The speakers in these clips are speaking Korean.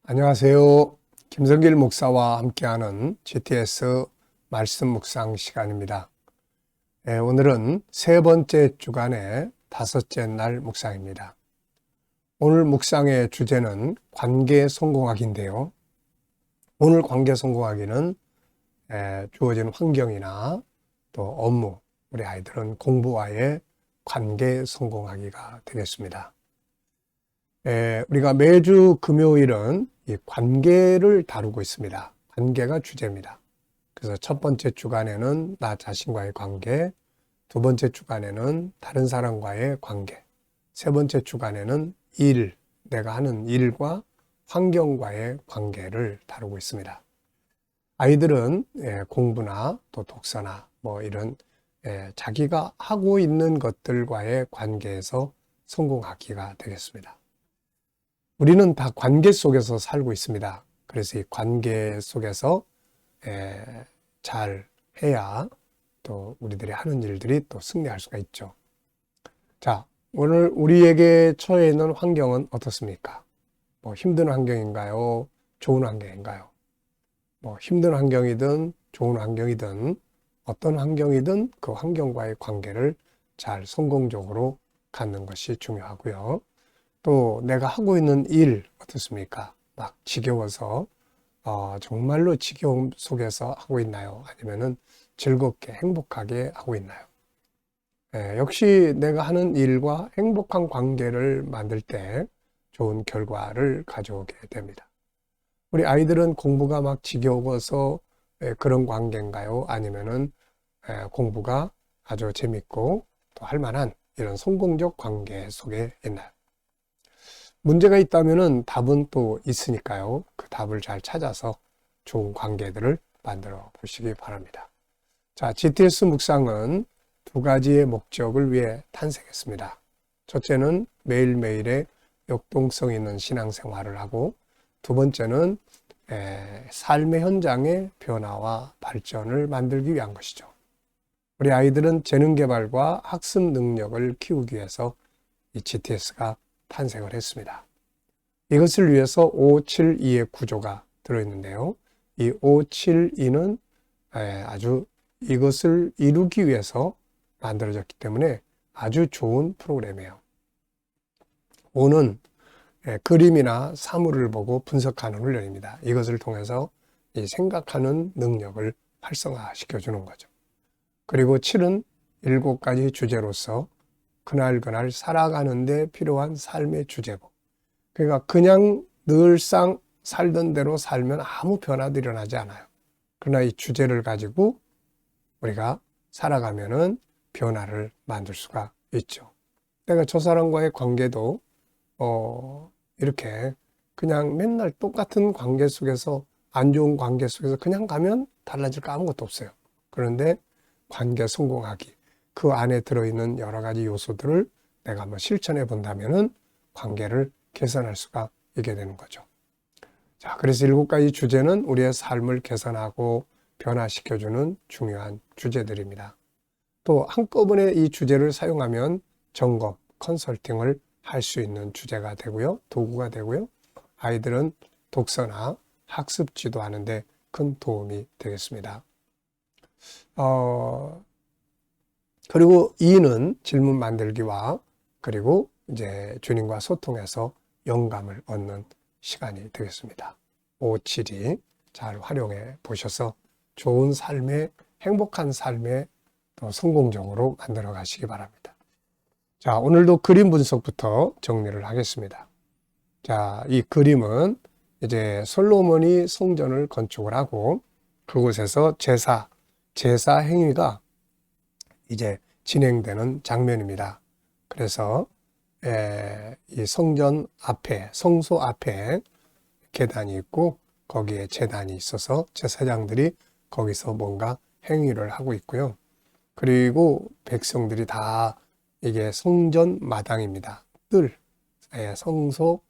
안녕하세요. 김성길 목사와 함께하는 GTS 말씀 묵상 시간입니다. 오늘은 세 번째 주간의 다섯째 날 묵상입니다. 오늘 묵상의 주제는 관계 성공학인데요. 오늘 관계 성공학에는 주어진 환경이나 또 업무, 우리 아이들은 공부와의 관계 성공하기가 되겠습니다. 우리가 매주 금요일은 이 관계를 다루고 있습니다. 관계가 주제입니다. 그래서 첫 번째 주간에는 나 자신과의 관계, 두 번째 주간에는 다른 사람과의 관계, 세 번째 주간에는 내가 하는 일과 환경과의 관계를 다루고 있습니다. 아이들은 공부나 또 독서나 이런 자기가 하고 있는 것들과의 관계에서 성공하기가 되겠습니다. 우리는 다 관계 속에서 살고 있습니다. 그래서 이 관계 속에서 잘 해야 또 우리들이 하는 일들이 또 승리할 수가 있죠. 자, 오늘 우리에게 처해 있는 환경은 어떻습니까? 힘든 환경인가요? 좋은 환경인가요? 힘든 환경이든 좋은 환경이든 어떤 환경이든 그 환경과의 관계를 잘 성공적으로 갖는 것이 중요하고요. 또 내가 하고 있는 일 어떻습니까? 막 지겨워서 정말로 지겨움 속에서 하고 있나요? 아니면은 즐겁게 행복하게 하고 있나요? 역시 내가 하는 일과 행복한 관계를 만들 때 좋은 결과를 가져오게 됩니다. 우리 아이들은 공부가 막 지겨워서 그런 관계인가요? 아니면은 공부가 아주 재밌고 또 할 만한 이런 성공적 관계 속에 있나요? 문제가 있다면은 답은 또 있으니까요. 그 답을 잘 찾아서 좋은 관계들을 만들어 보시기 바랍니다. 자, GTS 묵상은 두 가지의 목적을 위해 탄생했습니다. 첫째는 매일매일의 역동성 있는 신앙생활을 하고, 두 번째는 삶의 현장의 변화와 발전을 만들기 위한 것이죠. 우리 아이들은 재능 개발과 학습 능력을 키우기 위해서 이 GTS가 탄생을 했습니다. 이것을 위해서 572의 구조가 들어있는데요. 이 572는 아주 이것을 이루기 위해서 만들어졌기 때문에 아주 좋은 프로그램이에요. 5는 그림이나 사물을 보고 분석하는 훈련입니다. 이것을 통해서 이 생각하는 능력을 활성화시켜 주는 거죠. 그리고 7은 7가지 주제로서 그날그날 살아가는 데 필요한 삶의 주제고, 그러니까 그냥 늘상 살던 대로 살면 아무 변화도 일어나지 않아요. 그러나 이 주제를 가지고 우리가 살아가면은 변화를 만들 수가 있죠. 내가 저 사람과의 관계도 이렇게 그냥 맨날 똑같은 관계 속에서, 안 좋은 관계 속에서 그냥 가면 달라질 거 아무것도 없어요. 그런데 관계 성공하기, 그 안에 들어있는 여러 가지 요소들을 내가 한번 실천해 본다면은 관계를 개선할 수가 있게 되는 거죠. 자, 그래서 7가지 주제는 우리의 삶을 개선하고 변화시켜주는 중요한 주제들입니다. 또 한꺼번에 이 주제를 사용하면 점검, 컨설팅을 할 수 있는 주제가 되고요. 도구가 되고요. 아이들은 독서나 학습 지도하는 데 큰 도움이 되겠습니다. 그리고 2는 질문 만들기와 그리고 이제 주님과 소통해서 영감을 얻는 시간이 되겠습니다. 5, 7이 잘 활용해 보셔서 좋은 삶의, 행복한 삶의 더 성공적으로 만들어 가시기 바랍니다. 자, 오늘도 그림 분석부터 정리를 하겠습니다. 자, 이 그림은 이제 솔로몬이 성전을 건축을 하고 그곳에서 제사 행위가 이제 진행되는 장면입니다. 그래서 이 성전 앞에, 성소 앞에 계단이 있고 거기에 제단이 있어서 제사장들이 거기서 뭔가 행위를 하고 있고요. 그리고 백성들이 다, 이게 성전 마당입니다. 성소,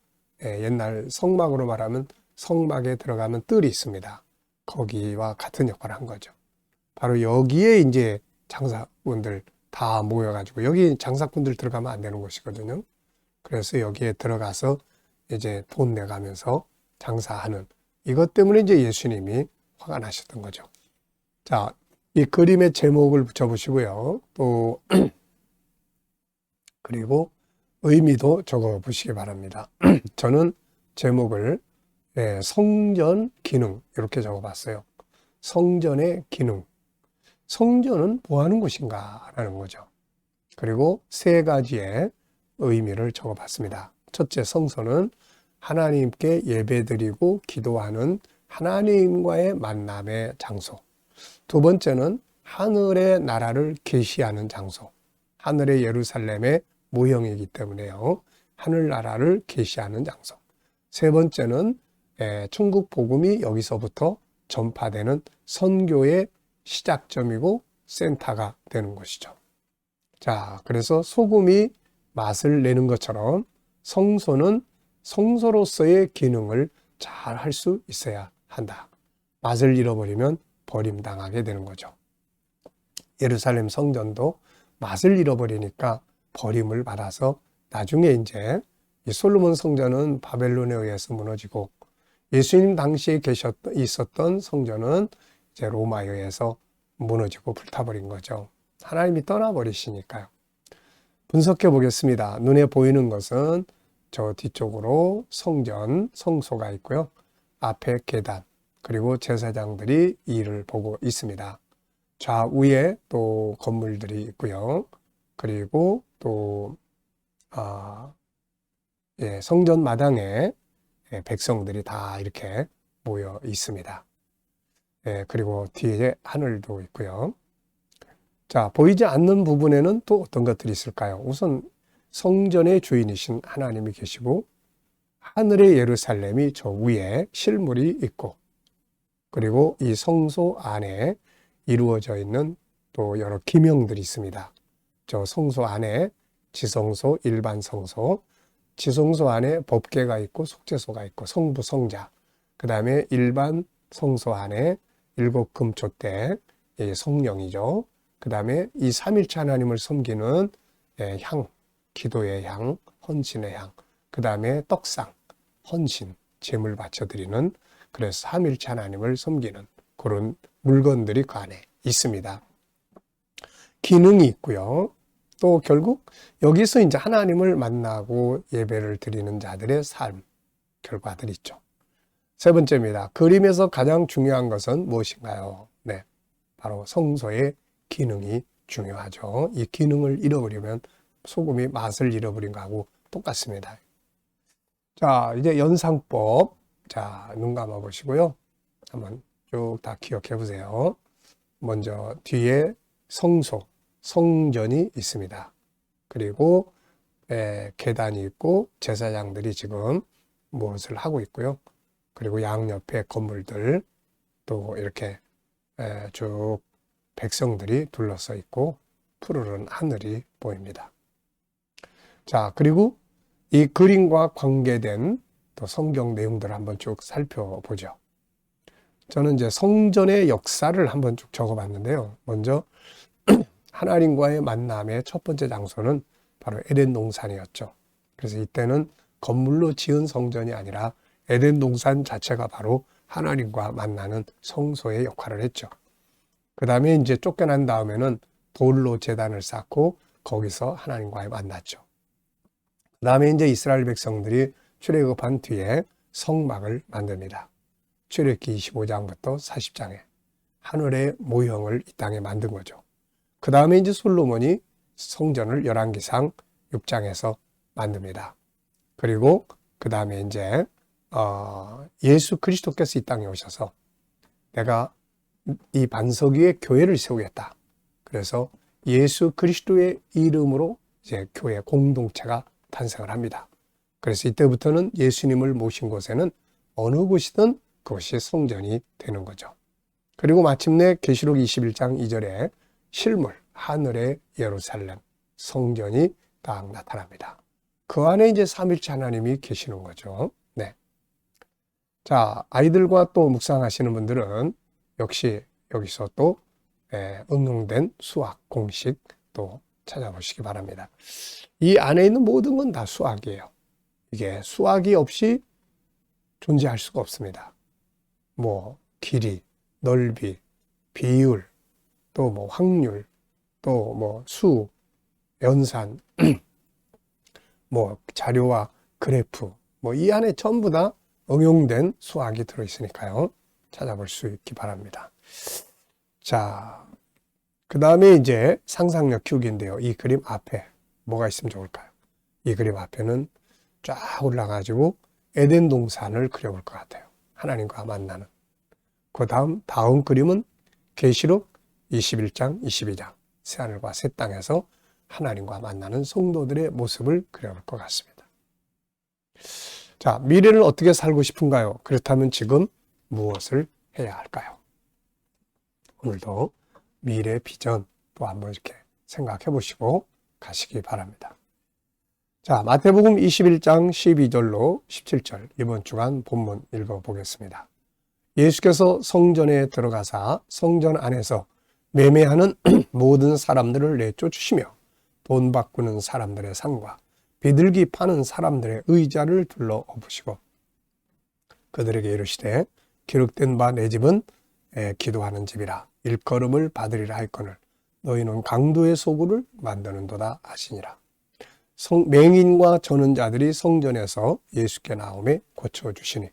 옛날 성막으로 말하면 성막에 들어가면 뜰이 있습니다. 거기와 같은 역할을 한 거죠. 바로 여기에 이제 장사꾼들 다 모여가지고, 여기 장사꾼들 들어가면 안 되는 곳이거든요. 그래서 여기에 들어가서 이제 돈 내가면서 장사하는 이것 때문에 이제 예수님이 화가 나셨던 거죠. 자, 이 그림의 제목을 붙여보시고요. 또 그리고 의미도 적어보시기 바랍니다. 저는 제목을 성전 기능 이렇게 적어봤어요. 성전의 기능. 성전은 뭐 하는 곳인가 라는 거죠. 그리고 세 가지의 의미를 적어봤습니다. 첫째, 성소는 하나님께 예배드리고 기도하는 하나님과의 만남의 장소. 두 번째는 하늘의 나라를 계시하는 장소. 하늘의 예루살렘의 모형이기 때문에요. 하늘나라를 계시하는 장소. 세 번째는 천국 복음이 여기서부터 전파되는 선교의 시작점이고 센터가 되는 것이죠. 자, 그래서 소금이 맛을 내는 것처럼 성소는 성소로서의 기능을 잘 할 수 있어야 한다. 맛을 잃어버리면 버림당하게 되는 거죠. 예루살렘 성전도 맛을 잃어버리니까 버림을 받아서 나중에 이제 이 솔로몬 성전은 바벨론에 의해서 무너지고 예수님 당시에 있었던 성전은 이제 로마에 의해서 무너지고 불타버린 거죠. 하나님이 떠나버리시니까요. 분석해 보겠습니다. 눈에 보이는 것은 저 뒤쪽으로 성전, 성소가 있고요. 앞에 계단, 그리고 제사장들이 이를 보고 있습니다. 좌우에 또 건물들이 있고요. 그리고 또 성전 마당에 백성들이 다 이렇게 모여 있습니다. 그리고 뒤에 하늘도 있고요. 자, 보이지 않는 부분에는 또 어떤 것들이 있을까요? 우선 성전의 주인이신 하나님이 계시고 하늘의 예루살렘이 저 위에 실물이 있고 그리고 이 성소 안에 이루어져 있는 또 여러 기명들이 있습니다. 저 성소 안에 지성소, 일반 성소, 지성소 안에 법궤가 있고 속죄소가 있고 성부, 성자, 그 다음에 일반 성소 안에 일곱 금촛대, 성령이죠. 그 다음에 이 삼일체 하나님을 섬기는 향, 기도의 향, 헌신의 향, 그 다음에 떡상, 헌신, 제물 바쳐드리는, 그래서 삼일체 하나님을 섬기는 그런 물건들이 그 안에 있습니다. 기능이 있고요. 또 결국 여기서 이제 하나님을 만나고 예배를 드리는 자들의 삶, 결과들이 있죠. 세 번째입니다. 그림에서 가장 중요한 것은 무엇인가요? 네, 바로 성소의 기능이 중요하죠. 이 기능을 잃어버리면 소금이 맛을 잃어버린 거하고 똑같습니다. 자, 이제 연상법. 자, 눈 감아 보시고요. 한번 쭉 다 기억해 보세요. 먼저 뒤에 성소, 성전이 있습니다. 그리고 계단이 있고 제사장들이 지금 무엇을 하고 있고요. 그리고 양옆에 건물들 또 이렇게 쭉 백성들이 둘러서 있고 푸르른 하늘이 보입니다. 자, 그리고 이 그림과 관계된 또 성경 내용들을 한번 쭉 살펴보죠. 저는 이제 성전의 역사를 한번 쭉 적어봤는데요. 먼저 하나님과의 만남의 첫 번째 장소는 바로 에덴 동산이었죠. 그래서 이때는 건물로 지은 성전이 아니라 에덴 동산 자체가 바로 하나님과 만나는 성소의 역할을 했죠. 그 다음에 이제 쫓겨난 다음에는 돌로 제단을 쌓고 거기서 하나님과의 만났죠. 그 다음에 이제 이스라엘 백성들이 출애굽한 뒤에 성막을 만듭니다. 출애굽기 25장부터 40장에 하늘의 모형을 이 땅에 만든 거죠. 그 다음에 이제 솔로몬이 성전을 열왕기상 6장에서 만듭니다. 그리고 그 다음에 이제 예수 그리스도께서 이 땅에 오셔서 내가 이 반석 위에 교회를 세우겠다. 그래서 예수 그리스도의 이름으로 이제 교회 공동체가 탄생을 합니다. 그래서 이때부터는 예수님을 모신 곳에는 어느 곳이든 그것이 성전이 되는 거죠. 그리고 마침내 계시록 21장 2절에 실물, 하늘의 예루살렘, 성전이 딱 나타납니다. 그 안에 이제 삼일체 하나님이 계시는 거죠. 네. 자, 아이들과 또 묵상하시는 분들은 역시 여기서 또 응용된 수학 공식 또 찾아보시기 바랍니다. 이 안에 있는 모든 건 다 수학이에요. 이게 수학이 없이 존재할 수가 없습니다. 뭐 길이, 넓이, 비율, 또 뭐 확률, 또 뭐 수, 연산, 뭐 자료와 그래프, 뭐 이 안에 전부 다 응용된 수학이 들어있으니까요. 찾아볼 수 있기 바랍니다. 자, 그 다음에 이제 상상력 키우기인데요. 이 그림 앞에 뭐가 있으면 좋을까요? 이 그림 앞에는 쫙 올라가지고 에덴 동산을 그려볼 것 같아요. 하나님과 만나는. 그 다음 그림은 계시록 21장, 22장 새하늘과 새 땅에서 하나님과 만나는 성도들의 모습을 그려볼 것 같습니다. 자, 미래를 어떻게 살고 싶은가요? 그렇다면 지금 무엇을 해야 할까요? 오늘도 미래 비전 또 한번 이렇게 생각해 보시고 가시기 바랍니다. 자, 마태복음 21장 12절로 17절 이번 주간 본문 읽어보겠습니다. 예수께서 성전에 들어가사 성전 안에서 매매하는 모든 사람들을 내쫓으시며 돈 바꾸는 사람들의 상과 비둘기 파는 사람들의 의자를 둘러 엎으시고 그들에게 이르시되 기록된 바 내 집은 기도하는 집이라 일컬음을 받으리라 할거늘 너희는 강도의 소굴을 만드는도다 하시니라. 맹인과 저는 자들이 성전에서 예수께 나오매 고쳐주시니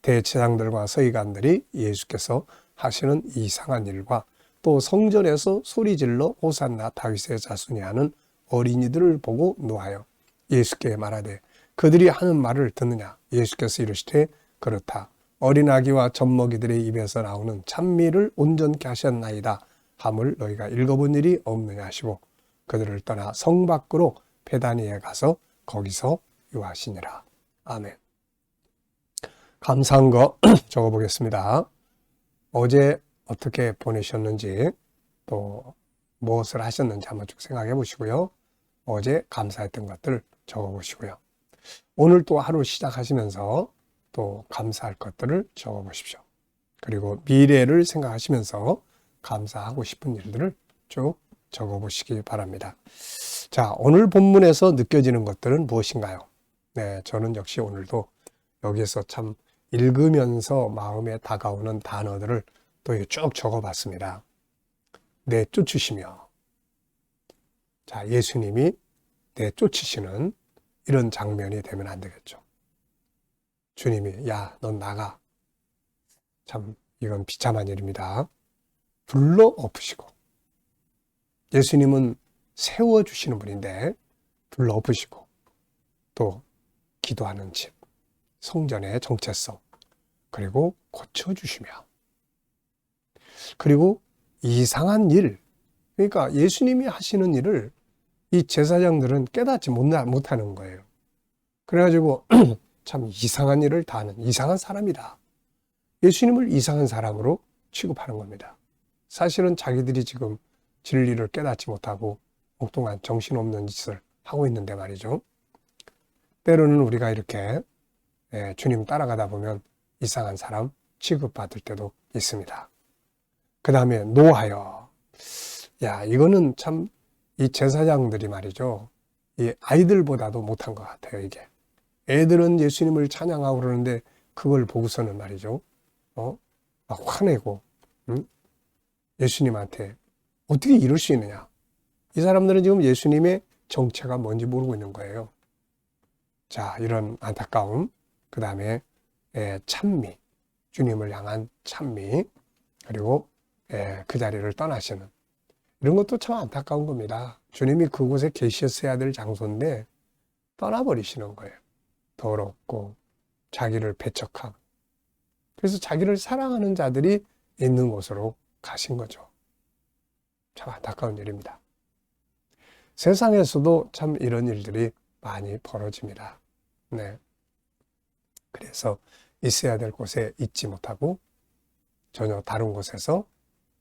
대제사장들과 서기관들이 예수께서 하시는 이상한 일과 또 성전에서 소리질러 호산나 다윗의 자손이 하는 어린이들을 보고 노하여 예수께 말하되 그들이 하는 말을 듣느냐. 예수께서 이르시되 그렇다. 어린아기와 젖먹이들의 입에서 나오는 찬미를 온전케 하셨나이다 함을 너희가 읽어본 일이 없느냐 하시고 그들을 떠나 성 밖으로 베다니에 가서 거기서 유하시니라. 아멘. 감사한 거 적어보겠습니다. 어제 어떻게 보내셨는지 또 무엇을 하셨는지 한번 쭉 생각해 보시고요. 어제 감사했던 것들 적어보시고요. 오늘 또 하루 시작하시면서 또 감사할 것들을 적어보십시오. 그리고 미래를 생각하시면서 감사하고 싶은 일들을 쭉 적어보시기 바랍니다. 자, 오늘 본문에서 느껴지는 것들은 무엇인가요? 네, 저는 역시 오늘도 여기에서 참 읽으면서 마음에 다가오는 단어들을 또 쭉 적어봤습니다. 내쫓으시며, 자, 예수님이 내쫓으시는 이런 장면이 되면 안 되겠죠. 주님이 야, 넌 나가. 참 이건 비참한 일입니다. 불러 엎으시고 예수님은 세워주시는 분인데 불러 엎으시고 또 기도하는 집, 성전의 정체성, 그리고 고쳐주시며 그리고 이상한 일, 그러니까 예수님이 하시는 일을 이 제사장들은 깨닫지 못하는 거예요. 그래가지고 참 이상한 일을 다 하는 이상한 사람이다. 예수님을 이상한 사람으로 취급하는 겁니다. 사실은 자기들이 지금 진리를 깨닫지 못하고 엉뚱한 정신없는 짓을 하고 있는데 말이죠. 때로는 우리가 이렇게 주님 따라가다 보면 이상한 사람 취급받을 때도 있습니다. 그 다음에 노하여. 야, 이거는 참 이 제사장들이 말이죠. 이 아이들보다도 못한 것 같아요, 이게. 애들은 예수님을 찬양하고 그러는데 그걸 보고서는 말이죠. 막 화내고, 예수님한테 어떻게 이럴 수 있느냐. 이 사람들은 지금 예수님의 정체가 뭔지 모르고 있는 거예요. 자, 이런 안타까움, 그 다음에 찬미, 주님을 향한 찬미, 그리고 그 자리를 떠나시는 이런 것도 참 안타까운 겁니다. 주님이 그곳에 계셨어야 될 장소인데 떠나버리시는 거예요. 더럽고 자기를 배척하고. 그래서 자기를 사랑하는 자들이 있는 곳으로 가신 거죠. 참 안타까운 일입니다. 세상에서도 참 이런 일들이 많이 벌어집니다. 네. 그래서 있어야 될 곳에 있지 못하고 전혀 다른 곳에서,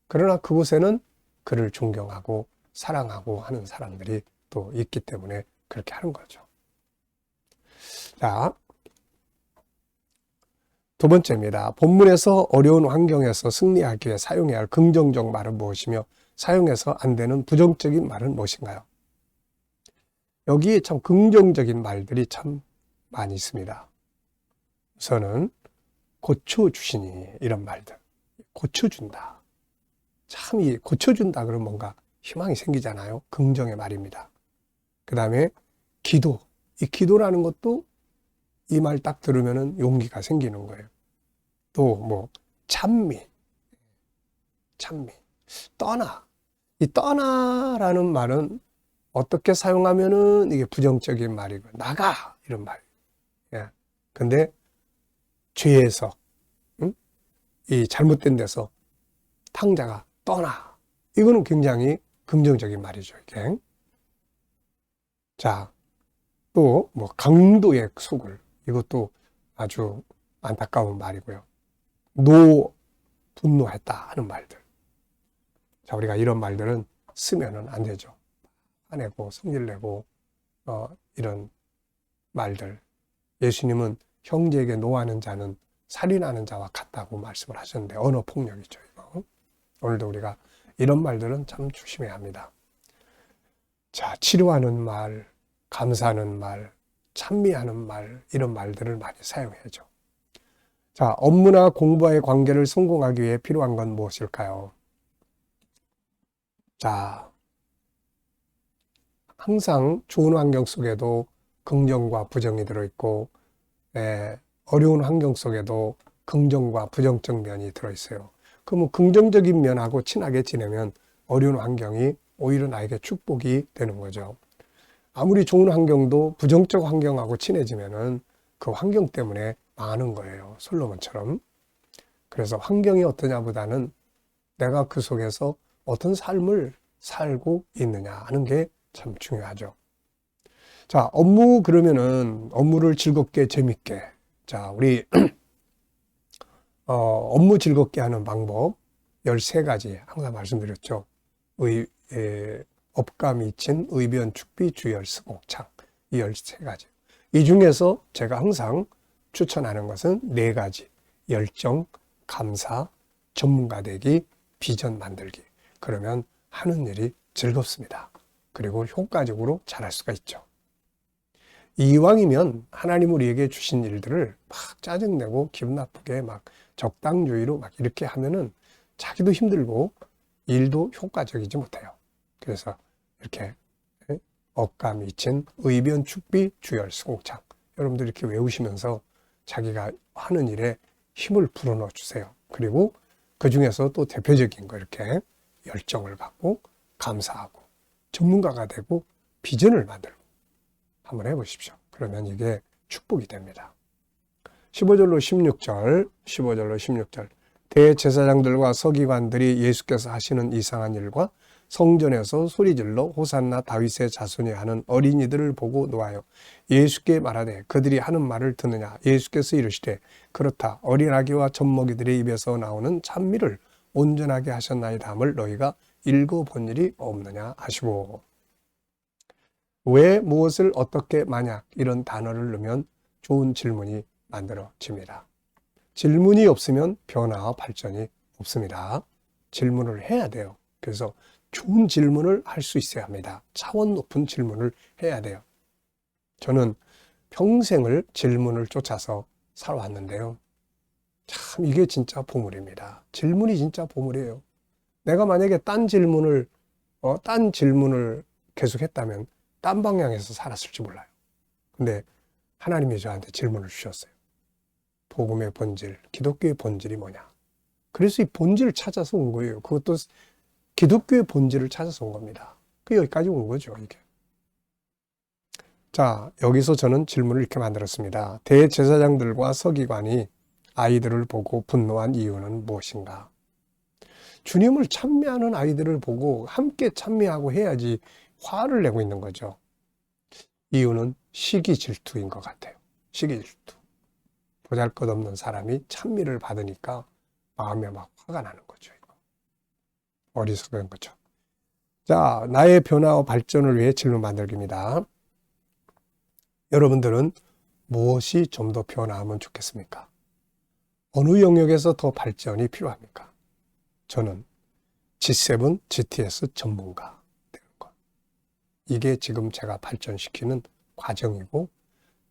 그러나 그곳에는 그를 존경하고 사랑하고 하는 사람들이 또 있기 때문에 그렇게 하는 거죠. 자, 두 번째입니다. 본문에서 어려운 환경에서 승리하기 위해 사용해야 할 긍정적 말은 무엇이며 사용해서 안 되는 부정적인 말은 무엇인가요? 여기에 참 긍정적인 말들이 참 많이 있습니다. 우선은 고쳐주시니, 이런 말들. 고쳐준다. 참, 이 고쳐준다 그러면 뭔가 희망이 생기잖아요. 긍정의 말입니다. 그 다음에 기도. 이 기도라는 것도 이 말 딱 들으면은 용기가 생기는 거예요. 또 뭐 찬미. 떠나. 이 떠나라는 말은 어떻게 사용하면은 이게 부정적인 말이고, 나가! 이런 말이에요. 예. 근데 죄에서, 응? 이 잘못된 데서 탕자가 떠나. 이거는 굉장히 긍정적인 말이죠, 이게. 자, 또 뭐 강도의 속을. 이것도 아주 안타까운 말이고요. 분노했다 하는 말들. 자, 우리가 이런 말들은 쓰면은 안 되죠. 화내고 성질내고 이런 말들. 예수님은 형제에게 노하는 자는 살인하는 자와 같다고 말씀을 하셨는데, 언어 폭력이죠, 이거. 오늘도 우리가 이런 말들은 참 조심해야 합니다. 자, 치료하는 말, 감사하는 말, 찬미하는 말, 이런 말들을 많이 사용해야죠. 자, 업무나 공부와의 관계를 성공하기 위해 필요한 건 무엇일까요? 자, 항상 좋은 환경 속에도 긍정과 부정이 들어있고, 어려운 환경 속에도 긍정과 부정적 면이 들어있어요. 그러면 긍정적인 면하고 친하게 지내면 어려운 환경이 오히려 나에게 축복이 되는 거죠. 아무리 좋은 환경도 부정적 환경하고 친해지면은 그 환경 때문에 망하는 거예요. 솔로몬처럼. 그래서 환경이 어떠냐보다는 내가 그 속에서 어떤 삶을 살고 있느냐 하는 게 참 중요하죠. 자, 업무 그러면은 업무를 즐겁게 재밌게. 자, 우리 업무 즐겁게 하는 방법 13가지 항상 말씀드렸죠. 업가미친, 의변, 축비, 주열, 스곡창. 이 13가지. 이 중에서 제가 항상 추천하는 것은 4가지. 열정, 감사, 전문가 되기, 비전 만들기. 그러면 하는 일이 즐겁습니다. 그리고 효과적으로 잘할 수가 있죠. 이왕이면 하나님 우리에게 주신 일들을 막 짜증내고 기분 나쁘게 막 적당주의로 막 이렇게 하면은 자기도 힘들고 일도 효과적이지 못해요. 그래서 이렇게 업가미친, 의변, 축비, 주열, 스곡창. 여러분들 이렇게 외우시면서 자기가 하는 일에 힘을 불어넣어 주세요. 그리고 그 중에서 또 대표적인 거 이렇게 열정을 갖고 감사하고 전문가가 되고 비전을 만들고 한번 해보십시오. 그러면 이게 축복이 됩니다. 15절로 16절. 대제사장들과 서기관들이 예수께서 하시는 이상한 일과 성전에서 소리질러 호산나 다윗의 자손이 하는 어린이들을 보고 놓아요. 예수께 말하되 그들이 하는 말을 듣느냐. 예수께서 이르시되 그렇다. 어린아기와 젖먹이들의 입에서 나오는 찬미를 온전하게 하셨나이다 함을 너희가 읽어본 일이 없느냐 하시고. 왜, 무엇을, 어떻게, 만약 이런 단어를 넣으면 좋은 질문이 만들어집니다. 질문이 없으면 변화와 발전이 없습니다. 질문을 해야 돼요. 그래서 좋은 질문을 할 수 있어야 합니다. 차원 높은 질문을 해야 돼요. 저는 평생을 질문을 쫓아서 살아왔는데요. 참 이게 진짜 보물입니다. 질문이 진짜 보물이에요. 내가 만약에 딴 질문을 계속 했다면 딴 방향에서 살았을지 몰라요. 근데 하나님이 저한테 질문을 주셨어요. 복음의 본질, 기독교의 본질이 뭐냐. 그래서 이 본질을 찾아서 온 거예요. 그것도 기독교의 본질을 찾아서 온 겁니다. 여기까지 온 거죠, 이게. 자, 여기서 저는 질문을 이렇게 만들었습니다. 대제사장들과 서기관이 아이들을 보고 분노한 이유는 무엇인가? 주님을 찬미하는 아이들을 보고 함께 찬미하고 해야지 화를 내고 있는 거죠. 이유는 시기 질투인 것 같아요. 시기 질투. 보잘것없는 사람이 찬미를 받으니까 마음에 막 화가 나는 거죠. 이거. 어리석은 거죠. 자, 나의 변화와 발전을 위해 질문 만들기입니다. 여러분들은 무엇이 좀 더 변화하면 좋겠습니까? 어느 영역에서 더 발전이 필요합니까? 저는 G7, GTS 전문가 되는 것. 이게 지금 제가 발전시키는 과정이고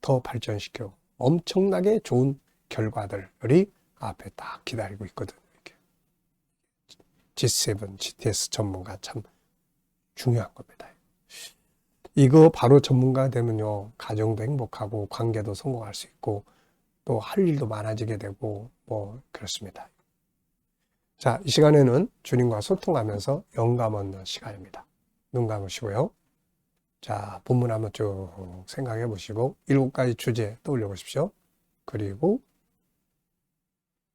더 발전시켜 엄청나게 좋은 결과들이 앞에 딱 기다리고 있거든요. 이렇게. G7, GTS 전문가 참 중요한 겁니다. 이거 바로 전문가 되면요, 가정도 행복하고 관계도 성공할 수 있고 또 할 일도 많아지게 되고 뭐 그렇습니다. 자, 이 시간에는 주님과 소통하면서 영감 얻는 시간입니다. 눈 감으시고요. 자, 본문 한번 쭉 생각해 보시고 7가지 주제 떠올려 보십시오. 그리고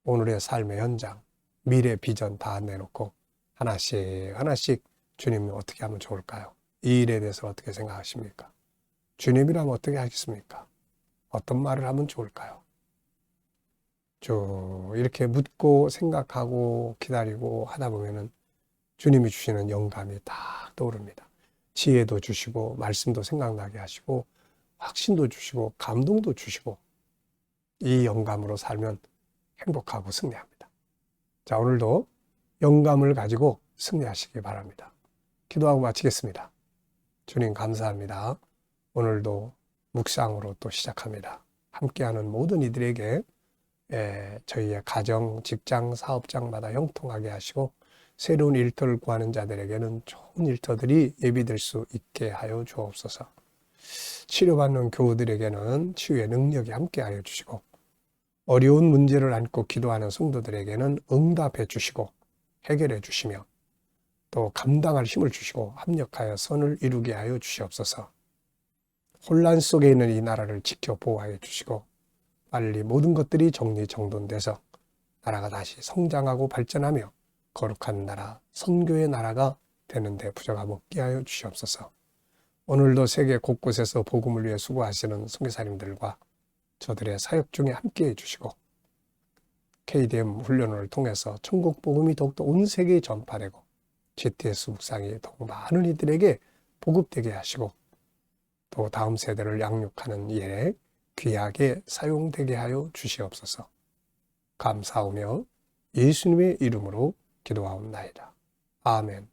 오늘의 삶의 현장, 미래 비전 다 내놓고 하나씩 주님이 어떻게 하면 좋을까요? 이 일에 대해서 어떻게 생각하십니까? 주님이라면 어떻게 하겠습니까? 어떤 말을 하면 좋을까요? 쭉 이렇게 묻고 생각하고 기다리고 하다 보면은 주님이 주시는 영감이 딱 떠오릅니다. 지혜도 주시고 말씀도 생각나게 하시고 확신도 주시고 감동도 주시고 이 영감으로 살면 행복하고 승리합니다. 자, 오늘도 영감을 가지고 승리하시기 바랍니다. 기도하고 마치겠습니다. 주님 감사합니다. 오늘도 묵상으로 또 시작합니다. 함께하는 모든 이들에게 저희의 가정, 직장, 사업장마다 형통하게 하시고 새로운 일터를 구하는 자들에게는 좋은 일터들이 예비될 수 있게 하여 주옵소서. 치료받는 교우들에게는 치유의 능력이 함께하여 주시고 어려운 문제를 안고 기도하는 성도들에게는 응답해 주시고 해결해 주시며 또 감당할 힘을 주시고 합력하여 선을 이루게 하여 주시옵소서. 혼란 속에 있는 이 나라를 지켜 보호하여 주시고 빨리 모든 것들이 정리정돈돼서 나라가 다시 성장하고 발전하며 거룩한 나라, 선교의 나라가 되는데 부족함 없게 하여 주시옵소서. 오늘도 세계 곳곳에서 복음을 위해 수고하시는 선교사님들과 저들의 사역 중에 함께해 주시고 KDM 훈련을 통해서 천국 복음이 더욱더 온 세계에 전파되고 GTS 묵상이 더욱 많은 이들에게 보급되게 하시고 또 다음 세대를 양육하는 일에 귀하게 사용되게 하여 주시옵소서. 감사하며 예수님의 이름으로 기도하옵나이다. 아멘.